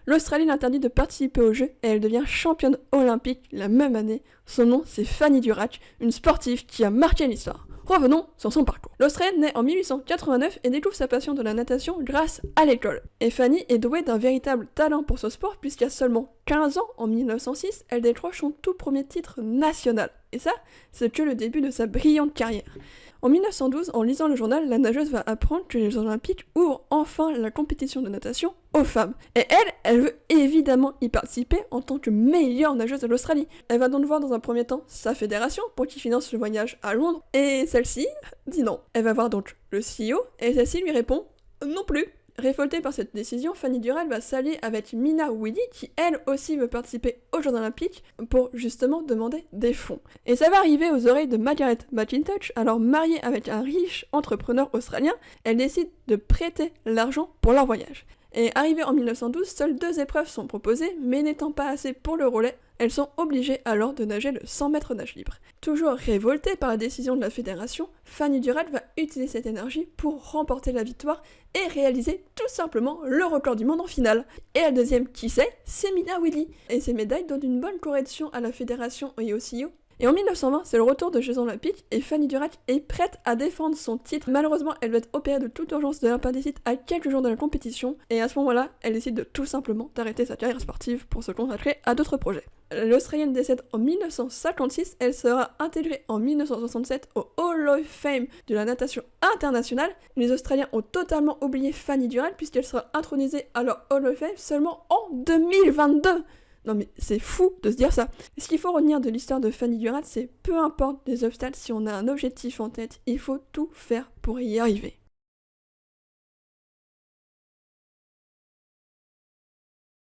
l'Australie l'interdit de participer aux Jeux et elle devient championne olympique la même année. Son nom, c'est Fanny Durac, une sportive qui a marqué l'histoire. Revenons sur son parcours. L'Australienne naît en 1889 et découvre sa passion de la natation grâce à l'école. Et Fanny est douée d'un véritable talent pour ce sport puisqu'à seulement 15 ans, en 1906, elle décroche son tout premier titre national. Et ça, c'est que le début de sa brillante carrière. En 1912, en lisant le journal, la nageuse va apprendre que les Jeux Olympiques ouvrent enfin la compétition de natation aux femmes. Et elle veut évidemment y participer en tant que meilleure nageuse de l'Australie. Elle va donc voir dans un premier temps sa fédération pour qu'il finance le voyage à Londres, et celle-ci dit non. Elle va voir donc le CEO, et celle-ci lui répond non plus. Révoltée par cette décision, Fanny Durac va s'allier avec Mina Willy, qui elle aussi veut participer aux Jeux Olympiques, pour justement demander des fonds. Et ça va arriver aux oreilles de Margaret McIntosh, alors mariée avec un riche entrepreneur australien, elle décide de prêter l'argent pour leur voyage. Et arrivée en 1912, seules 2 épreuves sont proposées, mais n'étant pas assez pour le relais, elles sont obligées alors de nager le 100 mètres nage libre. Toujours révoltée par la décision de la fédération, Fanny Durac va utiliser cette énergie pour remporter la victoire et réaliser tout simplement le record du monde en finale. Et la deuxième, qui c'est Mina Willy. Et ces médailles donnent une bonne correction à la fédération et au CEO. Et en 1920, c'est le retour des Jeux Olympiques et Fanny Durac est prête à défendre son titre. Malheureusement, elle va être opérée de toute urgence de l'appendicite à quelques jours de la compétition et à ce moment-là, elle décide de tout simplement d'arrêter sa carrière sportive pour se consacrer à d'autres projets. L'Australienne décède en 1956, elle sera intégrée en 1967 au Hall of Fame de la natation internationale. Les Australiens ont totalement oublié Fanny Durac puisqu'elle sera intronisée à leur Hall of Fame seulement en 2022. Non mais c'est fou de se dire ça. Et ce qu'il faut retenir de l'histoire de Fanny Durac, c'est peu importe les obstacles, si on a un objectif en tête, il faut tout faire pour y arriver.